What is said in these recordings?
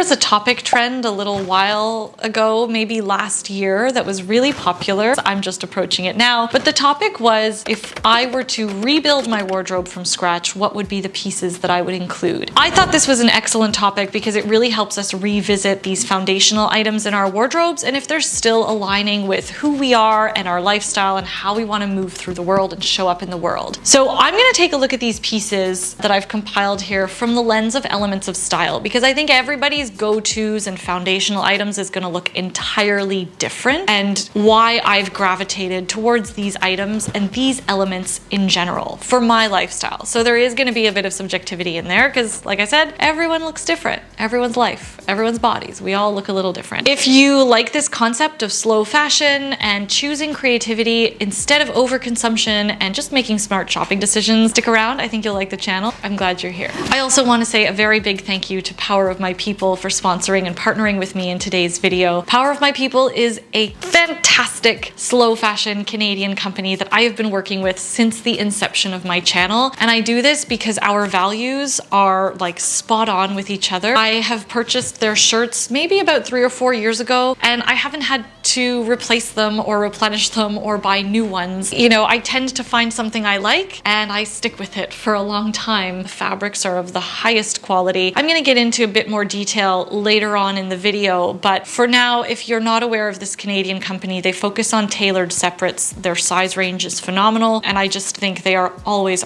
was a topic trend a little while ago, maybe last year, that was really popular. I'm just approaching it now. But the topic was, if I were to rebuild my wardrobe from scratch, what would be the pieces that I would include? I thought this was an excellent topic because it really helps us revisit these foundational items in our wardrobes, and if they're still aligning with who we are and our lifestyle and how we want to move through the world and show up in the world. So I'm going to take a look at these pieces that I've compiled here from the lens of elements of style, because I think everybody's go-tos and foundational items is going to look entirely different, and why I've gravitated towards these items and these elements in general for my lifestyle. So there is going to be a bit of subjectivity in there because, like I said, everyone looks different. Everyone's life, everyone's bodies, we all look a little different. If you like this concept of slow fashion and choosing creativity instead of overconsumption and just making smart shopping decisions, stick around. I think you'll like the channel. I'm glad you're here. I also want to say a very big thank you to Power of My People for sponsoring and partnering with me in today's video. Power of My People is a fantastic slow fashion Canadian company that I have been working with since the inception of my channel. And I do this because our values are like spot on with each other. I have purchased their shirts maybe about 3 or 4 years ago, and I haven't had to replace them or replenish them or buy new ones. You know, I tend to find something I like and I stick with it for a long time. The fabrics are of the highest quality. I'm going to get into a bit more detail later on in the video, but for now, if you're not aware of this Canadian company, they focus on tailored separates. Their size range is phenomenal, and I just think they are always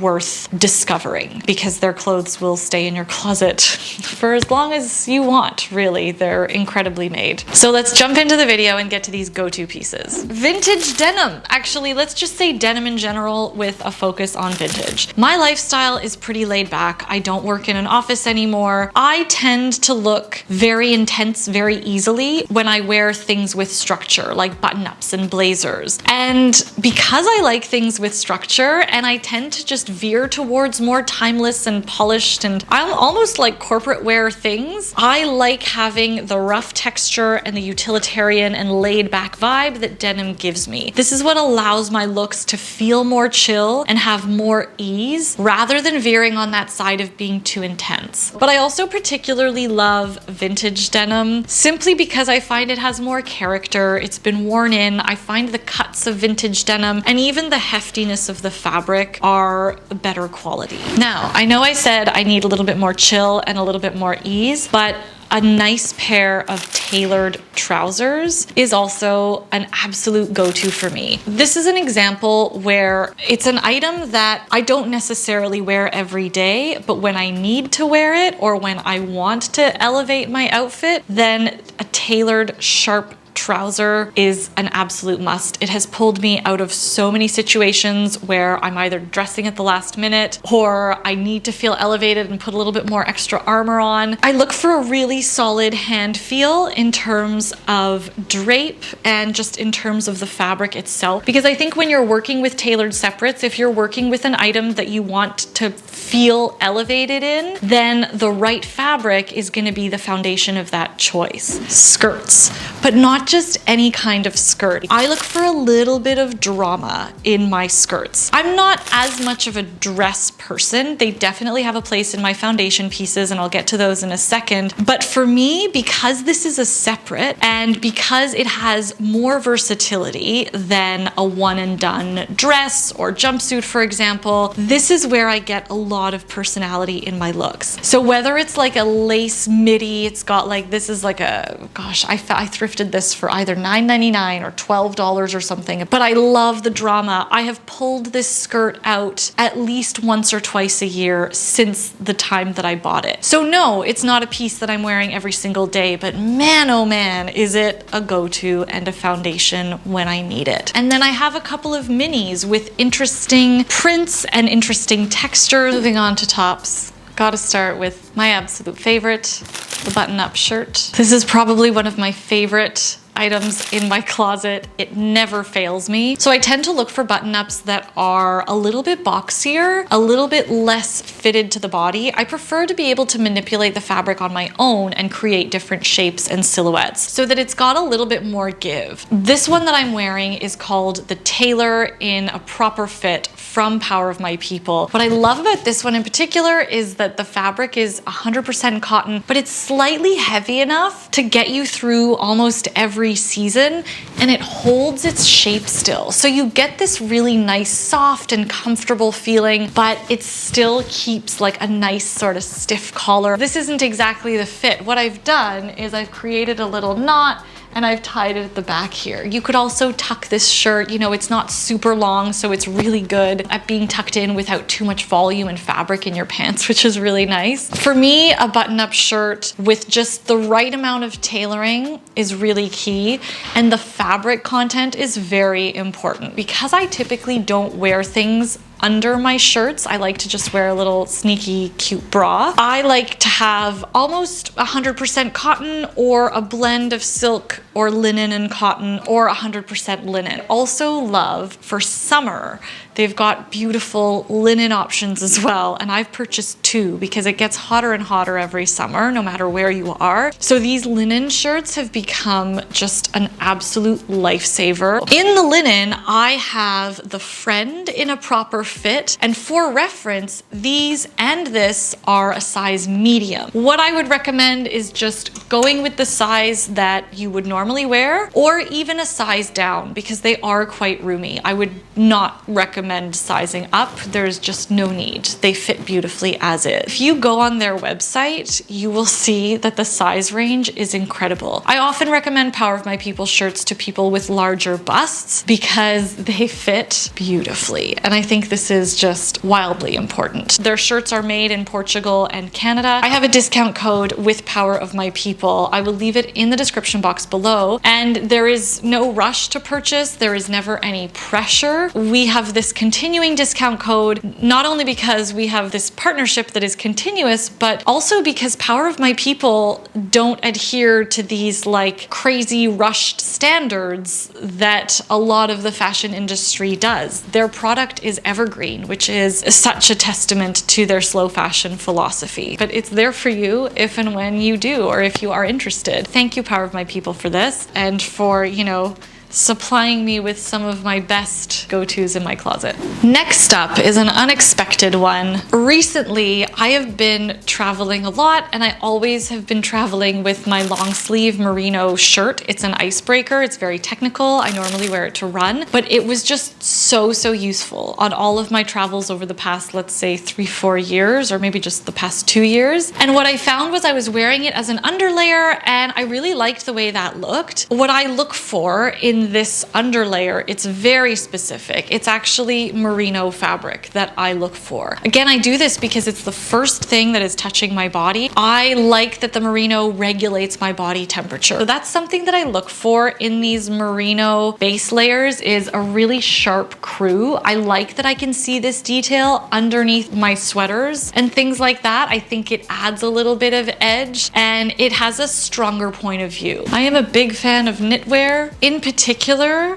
worth discovering because their clothes will stay in your closet for as long as you want, really. They're incredibly made. So let's jump into the video and get to these go-to pieces. Vintage denim. Actually, let's just say denim in general with a focus on vintage. My lifestyle is pretty laid back. I don't work in an office anymore. I tend to look very intense very easily when I wear things with structure, like button-ups and blazers. And because I like things with structure and I tend to just veer towards more timeless and polished and I almost like corporate wear things, I like having the rough texture and the utilitarian and laid back vibe that denim gives me. This is what allows my looks to feel more chill and have more ease rather than veering on that side of being too intense. But I also particularly love vintage denim simply because I find it has more character. It's been worn in. I find the cuts of vintage denim and even the heftiness of the fabric are better quality. Now, I know I said I need a little bit more chill and a little bit more ease, but a nice pair of tailored trousers is also an absolute go-to for me. This is an example where it's an item that I don't necessarily wear every day, but when I need to wear it or when I want to elevate my outfit, then a tailored, sharp trouser is an absolute must. It has pulled me out of so many situations where I'm either dressing at the last minute or I need to feel elevated and put a little bit more extra armor on. I look for a really solid hand feel in terms of drape and just in terms of the fabric itself, because I think when you're working with tailored separates, if you're working with an item that you want to feel elevated in, then the right fabric is going to be the foundation of that choice. Skirts, but not just any kind of skirt. I look for a little bit of drama in my skirts. I'm not as much of a dress person. They definitely have a place in my foundation pieces, and I'll get to those in a second. But for me, because this is a separate and because it has more versatility than a one and done dress or jumpsuit, for example, this is where I get a lot of personality in my looks. So whether it's like a lace midi, it's got like, this is like a, gosh, I thrifted this for either $9.99 or $12 or something, but I love the drama. I have pulled this skirt out at least once or twice a year since the time that I bought it. So no, it's not a piece that I'm wearing every single day, but man, oh man, is it a go-to and a foundation when I need it. And then I have a couple of minis with interesting prints and interesting textures. Moving on to tops. Gotta start with my absolute favorite, the button-up shirt. This is probably one of my favorite items in my closet. It never fails me. So I tend to look for button-ups that are a little bit boxier, a little bit less fitted to the body. I prefer to be able to manipulate the fabric on my own and create different shapes and silhouettes so that it's got a little bit more give. This one that I'm wearing is called the Tailor in a Proper Fit from Power of My People. What I love about this one in particular is that the fabric is 100% cotton, but it's slightly heavy enough to get you through almost every season, and it holds its shape still. So you get this really nice, soft and comfortable feeling, but it still keeps like a nice sort of stiff collar. This isn't exactly the fit. What I've done is I've created a little knot and I've tied it at the back here. You could also tuck this shirt, you know, it's not super long, so it's really good at being tucked in without too much volume and fabric in your pants, which is really nice. For me, a button-up shirt with just the right amount of tailoring is really key, and the fabric content is very important. Because I typically don't wear things under my shirts, I like to just wear a little sneaky cute bra. I like to have almost 100% cotton or a blend of silk or linen and cotton or 100% linen. Also love for summer, they've got beautiful linen options as well, and I've purchased two because it gets hotter and hotter every summer no matter where you are. So these linen shirts have become just an absolute lifesaver. In the linen, I have the Friend in a Proper Fit, and for reference, these and this are a size medium. What I would recommend is just going with the size that you would normally wear, or even a size down, because they are quite roomy. I would not recommend sizing up. There's just no need. They fit beautifully as is. If you go on their website, you will see that the size range is incredible. I often recommend Power of My People shirts to people with larger busts because they fit beautifully, and I think this is just wildly important. Their shirts are made in Portugal and Canada. I have a discount code with Power of My People. I will leave it in the description box below, and there is no rush to purchase. There is never any pressure. We have this continuing discount code, not only because we have this partnership that is continuous, but also because Power of My People don't adhere to these like crazy rushed standards that a lot of the fashion industry does. Their product is evergreen, which is such a testament to their slow fashion philosophy. But it's there for you if and when you do, or if you are interested. Thank you, Power of My People, for this, and for, you know, supplying me with some of my best go-tos in my closet. Next up is an unexpected one. Recently, I have been traveling a lot, and I always have been traveling with my long sleeve merino shirt. It's an icebreaker. It's very technical. I normally wear it to run, but it was just so useful on all of my travels over the past, let's say 3-4 years, or maybe just the past 2 years. And what I found was I was wearing it as an underlayer, and I really liked the way that looked. What I look for in this underlayer, it's very specific. It's actually merino fabric that I look for. Again, I do this because it's the first thing that is touching my body. I like that the merino regulates my body temperature. So that's something that I look for in these merino base layers, is a really sharp crew. I like that I can see this detail underneath my sweaters and things like that. I think it adds a little bit of edge, and it has a stronger point of view. I am a big fan of knitwear. In particular,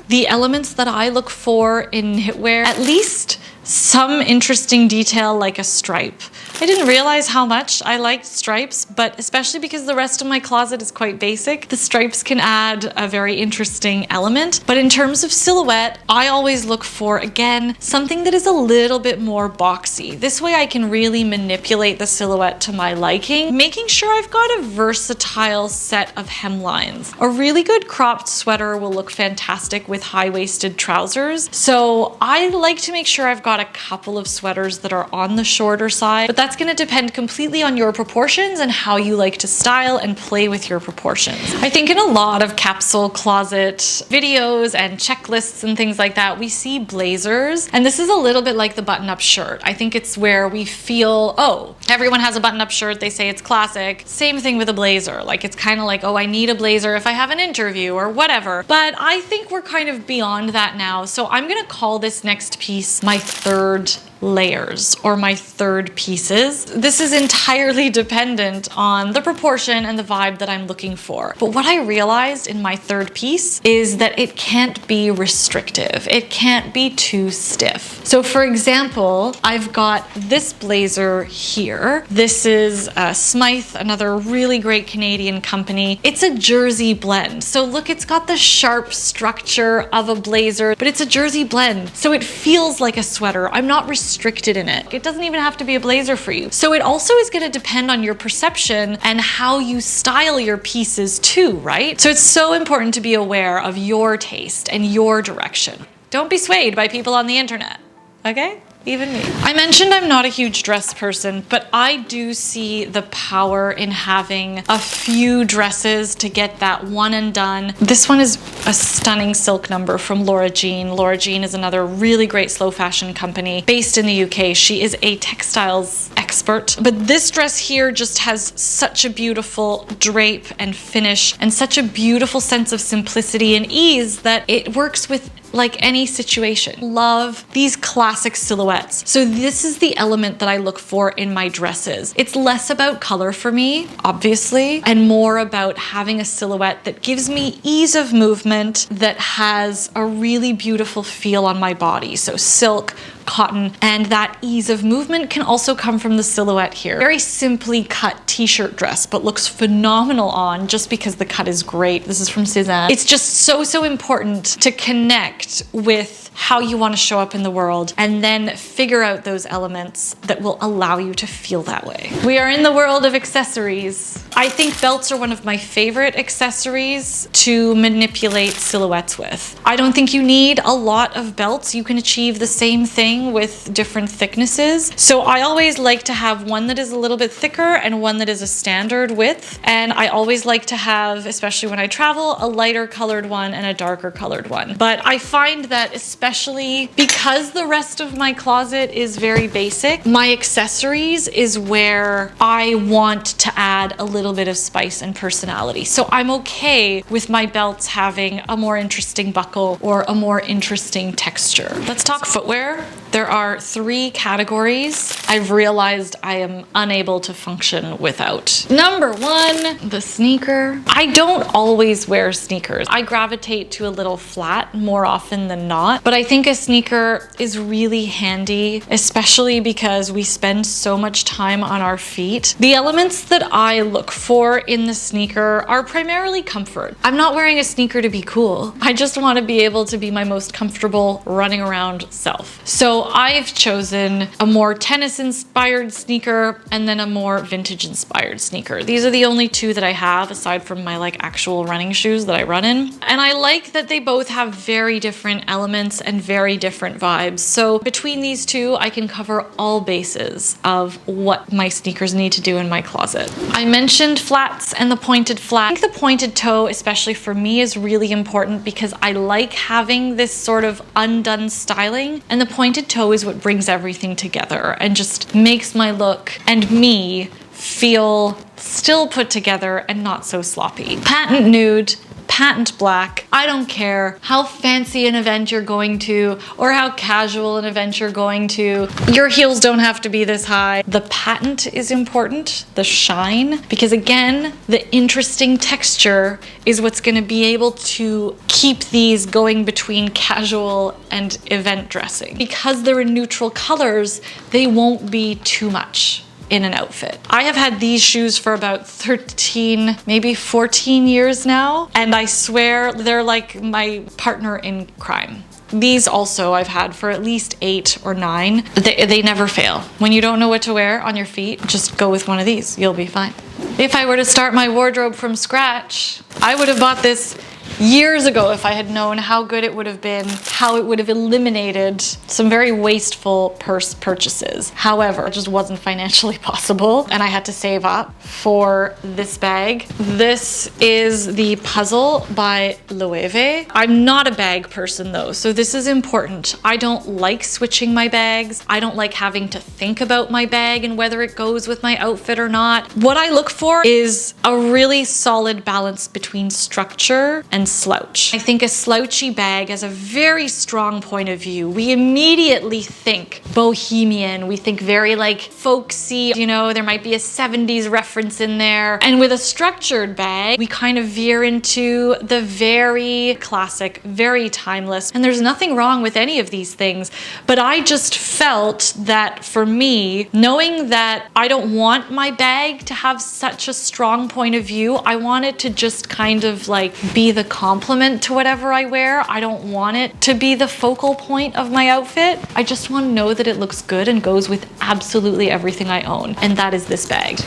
the elements that I look for in knitwear, at least some interesting detail like a stripe. I didn't realize how much I liked stripes, but especially because the rest of my closet is quite basic, the stripes can add a very interesting element. But in terms of silhouette, I always look for, again, something that is a little bit more boxy. This way I can really manipulate the silhouette to my liking, making sure I've got a versatile set of hemlines. A really good cropped sweater will look fantastic with high-waisted trousers. So I like to make sure I've got a couple of sweaters that are on the shorter side, but that's going to depend completely on your proportions and how you like to style and play with your proportions. I think in a lot of capsule closet videos and checklists and things like that, we see blazers, and this is a little bit like the button-up shirt. I think it's where we feel, oh, everyone has a button-up shirt, they say it's classic. Same thing with a blazer. Like, it's kind of like, oh, I need a blazer if I have an interview or whatever. But I think we're kind of beyond that now. So I'm gonna call this next piece my third layers or my third pieces. This is entirely dependent on the proportion and the vibe that I'm looking for. But what I realized in my third piece is that it can't be restrictive. It can't be too stiff. So for example, I've got this blazer here. This is Smythe, another really great Canadian company. It's a jersey blend. So look, it's got the sharp structure of a blazer, but it's a jersey blend. So it feels like a sweater. I'm not restricted in it. It doesn't even have to be a blazer for you. So it also is going to depend on your perception and how you style your pieces too, right? So it's so important to be aware of your taste and your direction. Don't be swayed by people on the internet, okay? Even me. I mentioned I'm not a huge dress person, but I do see the power in having a few dresses to get that one and done. This one is a stunning silk number from Laura Jean. Laura Jean is another really great slow fashion company based in the UK. She is a textiles expert, but this dress here just has such a beautiful drape and finish and such a beautiful sense of simplicity and ease that it works with like any situation. Love these classic silhouettes. So this is the element that I look for in my dresses. It's less about color for me, obviously, and more about having a silhouette that gives me ease of movement, that has a really beautiful feel on my body. So silk, cotton, and that ease of movement can also come from the silhouette here. Very simply cut t-shirt dress, but looks phenomenal on just because the cut is great. This is from Cézanne. It's just so important to connect with how you want to show up in the world and then figure out those elements that will allow you to feel that way. We are in the world of accessories. I think belts are one of my favorite accessories to manipulate silhouettes with. I don't think you need a lot of belts. You can achieve the same thing with different thicknesses. So I always like to have one that is a little bit thicker and one that is a standard width. And I always like to have, especially when I travel, a lighter colored one and a darker colored one. But I find that especially because the rest of my closet is very basic, my accessories is where I want to add a little bit of spice and personality. So I'm okay with my belts having a more interesting buckle or a more interesting texture. Let's talk footwear. There are 3 categories I've realized I am unable to function without. Number 1, the sneaker. I don't always wear sneakers. I gravitate to a little flat more often than not, but I think a sneaker is really handy, especially because we spend so much time on our feet. The elements that I look for in the sneaker are primarily comfort. I'm not wearing a sneaker to be cool. I just want to be able to be my most comfortable running around self. So I've chosen a more tennis inspired sneaker and then a more vintage inspired sneaker. These are the only 2 that I have aside from my like actual running shoes that I run in. And I like that they both have very different elements and very different vibes. So between these 2, I can cover all bases of what my sneakers need to do in my closet. I mentioned flats and the pointed flat. I think the pointed toe, especially for me, is really important because I like having this sort of undone styling, and the pointed toe is what brings everything together and just makes my look and me feel still put together and not so sloppy. Patent nude, patent black. I don't care how fancy an event you're going to or how casual an event you're going to. Your heels don't have to be this high. The patent is important, the shine, because again, the interesting texture is what's going to be able to keep these going between casual and event dressing. Because they're in neutral colors, they won't be too much in an outfit. I have had these shoes for about 13, maybe 14 years now, and I swear they're like my partner in crime. These also I've had for at least 8 or 9. They never fail. When you don't know what to wear on your feet, just go with one of these. You'll be fine. If I were to start my wardrobe from scratch, I would have bought this years ago if I had known how good it would have been, how it would have eliminated some very wasteful purse purchases. However, it just wasn't financially possible and I had to save up for this bag. This is the Puzzle by Loewe. I'm not a bag person though, so this is important. I don't like switching my bags. I don't like having to think about my bag and whether it goes with my outfit or not. What I look for is a really solid balance between structure and and slouch. I think a slouchy bag has a very strong point of view. We immediately think bohemian, we think very like folksy, you know, there might be a 70s reference in there. And with a structured bag, we kind of veer into the very classic, very timeless. And there's nothing wrong with any of these things, but I just felt that for me, knowing that I don't want my bag to have such a strong point of view, I want it to just kind of like be the complement to whatever I wear. I don't want it to be the focal point of my outfit. I just want to know that it looks good and goes with absolutely everything I own. And that is this bag.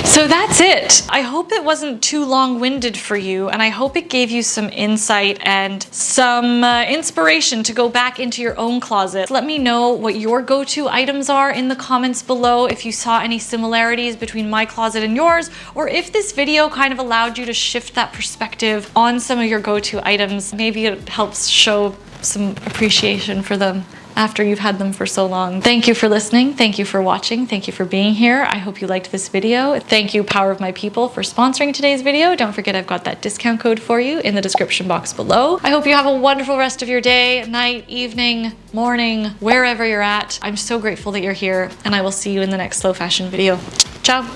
So that's it. I hope it wasn't too long-winded for you, and I hope it gave you some insight and some inspiration to go back into your own closet. Let me know what your go-to items are in the comments below, if you saw any similarities between my closet and yours, or if this video kind of allowed you to shift that perspective on some of your go-to items. Maybe it helps show some appreciation for them after you've had them for so long. Thank you for listening. Thank you for watching. Thank you for being here. I hope you liked this video. Thank you, Power of My People, for sponsoring today's video. Don't forget I've got that discount code for you in the description box below. I hope you have a wonderful rest of your day, night, evening, morning, wherever you're at. I'm so grateful that you're here, and I will see you in the next slow fashion video. Ciao.